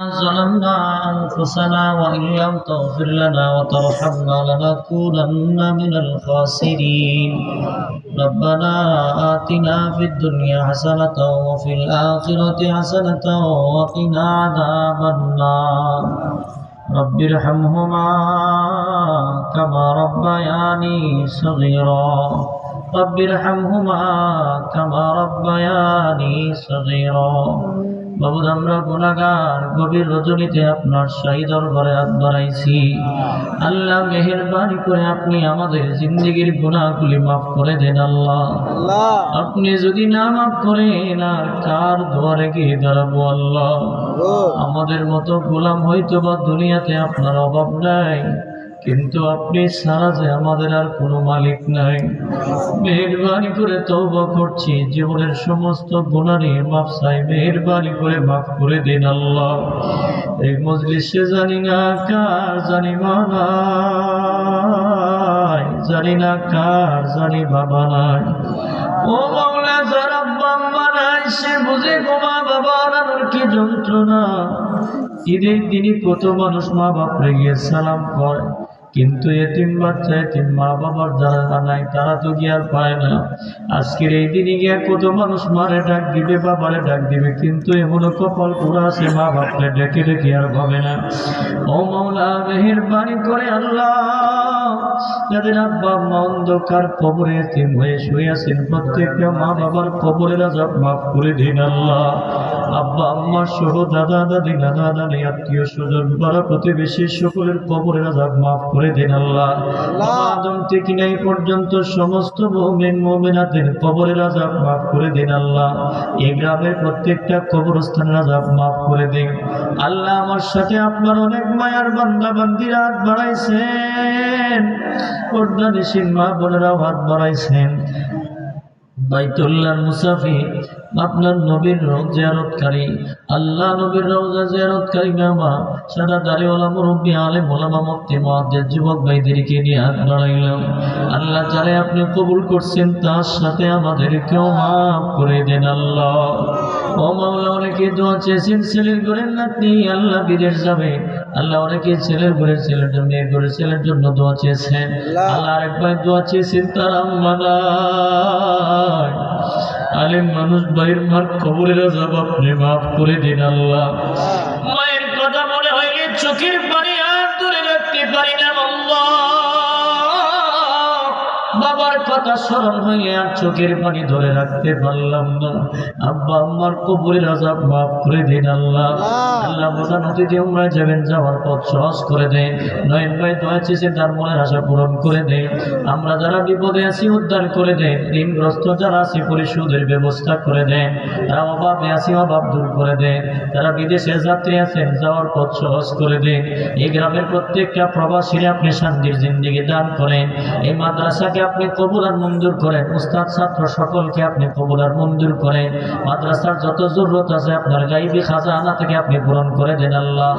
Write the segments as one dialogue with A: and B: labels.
A: ظلمنا أنفسنا وإن لم تغفر لنا وترحمنا لنكونن من الخاسرين ربنا آتنا في الدنيا حسنة وفي الآخرة حسنة وقنا عذاب النار رب ارحمهما كما ربياني صغيرا رب ارحمهما كما ربياني صغيرا বাবু আমরা গুনাহগার গভীর রজনীতে আপনার শাহী দরবারে হাত বাড়াইছি আল্লাহ মেহেরবানি করে আপনি আমাদের জিন্দেগীর গুনাহগুলি মাফ করে দেন আল্লাহ আপনি যদি না মাফ করেন আর কার দুয়ারে গিয়ে দাঁড়াবো আল্লাহ আমাদের মতো গোলাম হয়তো বা দুনিয়াতে আপনার অভাব নাই কিন্তু আপনি ছাড়া যে আমাদের আর কোনো মালিক নাই মেহেরবানি করে তওবা করছি জীবনের সমস্ত গুনাহ নিয়ে মাফ চাই মেহেরবানি করে মাফ করে দিন আল্লাহ এই মজলিসে জানি না কার জানি মা নাই জানি না কার জানি বাবা নাই ও মাওলা যার আব্বা আম্মা নাই সে বুঝে গো মা বাবা হারানোর কি যন্ত্রণা ঈদের দিনই কত মানুষ মা বাপরে গিয়ে সালাম করে কিন্তু এতিম বাচ্চা এতিম মা বাবার যারা নাই তারা তো গিয়ে আর পায় না আজকের এই দিনে গিয়ে কত মানুষ মারে ডাক দিবে বাবারে ডাক দিবে কিন্তু এমনও কপাল পুরা আছে মা বাপরে ডেকে ডেকে আর ভাবে না ও মাওলা মেহেরবানি করে আল্লাহ যাদের আব্বা আম্মা অন্ধকার কবরে এতিম হয়ে শুয়ে আছেন প্রত্যেকটা মা বাবার কবরের আযাব মাফ করে দিন আল্লাহ আব্বা আম্মা সহ দাদা দাদি নানা নানি আত্মীয় স্বজন পাড়া প্রতিবেশী সকলের কবরের আযাব মাফ করে দেন আল্লাহ আদম থেকে নাই পর্যন্ত সমস্ত মুমিন মুমিনাতের কবরের আযাব মাফ করে দেন আল্লাহ এই গ্রামের প্রত্যেকটা কবরস্থানের আযাব মাফ করে দেন আল্লাহ আমার সাথে আপনার অনেক মায়ার বান্দা বান্দিরা হাত বাড়াইছেন পর্দানিশীন মা বোনেরাও হাত বাড়াইছেন বাইতুল্লাহর মুসাফির আপনার নবীর রওজা জিয়ারতকারী আল্লাহ নবীর রওজা জিয়ারতকারী গামা সাদা দাড়িওয়ালা মুরব্বী আলেম ওলামা মুফতি মুহাদ্দিস যুবক ভাইদেরকে নিয়ে হাত বাড়াইলাম আল্লাহ যারা আপনি কবুল করছেন তার সাথে আমাদেরকেও মাফ করে দেন আল্লাহ ও মাওলা অনেকে দোয়া চেয়েছেন ছেলের ঘরের নাতনি আল্লাহ বিদেশ যাবে আল্লাহ অনেকে ছেলের ঘরের ছেলের জন্য মেয়ের ঘরের ছেলের জন্য দোয়া চেয়েছেন আল্লাহ আরেক ভাই দোয়া চেয়েছেন তার আম্মা নাই আলেম মানুষ ভাইয়ের মার কবরের আযাব আপনি মাফ করে দিন আল্লাহ মায়ের কথা মনে হইলে চোখের পানি আর ধরে রাখতে পারি না আল্লাহ বাবার কথা স্মরণ হইলে আর চোখের পানি ধরে রাখতে পারলাম না আব্বা আম্মার কবরের আযাব মাফ করে দিন আল্লাহ আল্লাহ প্রধান অতিথি উমরায় যাবেন যাওয়ার পথ সহজ করে দেন নয়ন ভাই দোয়া চেয়েছে তার মনের আশা পূরণ করে দেন আমরা যারা বিপদে আছি উদ্ধার করে দেন ঋণগ্রস্ত যারা আছি পরিশোধের ব্যবস্থা করে দেন যারা অভাবে আছি অভাব দূর করে দেন যারা বিদেশে যাত্রী আছেন যাওয়ার পথ সহজ করে দেন এই গ্রামের প্রত্যেকটা প্রবাসীরা আপনি শান্তির জিন্দেগি দান করেন এই মাদ্রাসাকে আপনি কবুল আর মঞ্জুর করেন উস্তাদ ছাত্র সকলকে আপনি কবুল আর মঞ্জুর করেন মাদ্রাসার যত জরুরত আছে আপনার গায়বী খাজানা থেকে আপনি পূরণ করে দেন আল্লাহ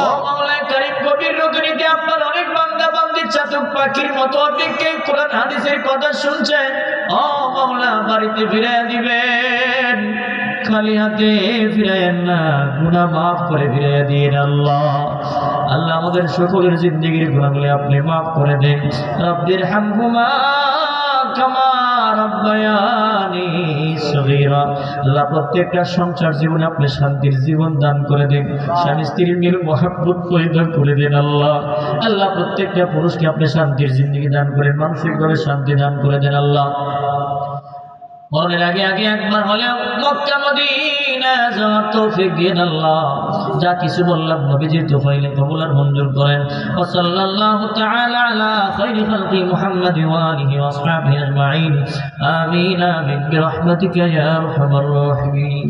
A: ও মাওলা কারীম কবির রজনীতে আপনার অনেক বান্দা বান্দি চাতক পাখির মতো অপেক্ষায় কোরআন হাদিসের কথা শুনছেন ও মাওলা বাড়িতে ফিরিয়ে দিবেন খালি হাতে ফিরায়েন না গুনাহ মাফ করে ফিরিয়ে দিন আল্লাহ আল্লাহ আমাদের সকলের জিন্দেগীর গুনাহগুলি আপনি মাফ করে দেন রব্বির হামহুমা কামা রাব্বায়ানি সগীরা আল্লাহ প্রত্যেকটা সংসার জীবনে আপনি শান্তির জীবন দান করে দেন স্বামী স্ত্রীর মিল মহব্বত পয়দা করে দেন আল্লাহ আল্লাহ প্রত্যেকটা পুরুষকে আপনি শান্তির জিন্দেগি দান করেন মানসিকভাবে শান্তি দান করে দেন আল্লাহ মরণের আগে আগে একবার হলেও মক্কা মদিনা যাওয়ার তৌফিক দিন আল্লাহ যা কিছু বললাম নবীজির তোফাইলে কবুল আর মঞ্জুর করেন ওয়া সাল্লাল্লাহু তাআলা আলা খায়রি খালকি মুহাম্মাদ ওয়া আলিহি ওয়া আসহাবিহি আজমাইন আমিন আমিন বিরহমাতিকা ইয়া আরহামার রাহিমিন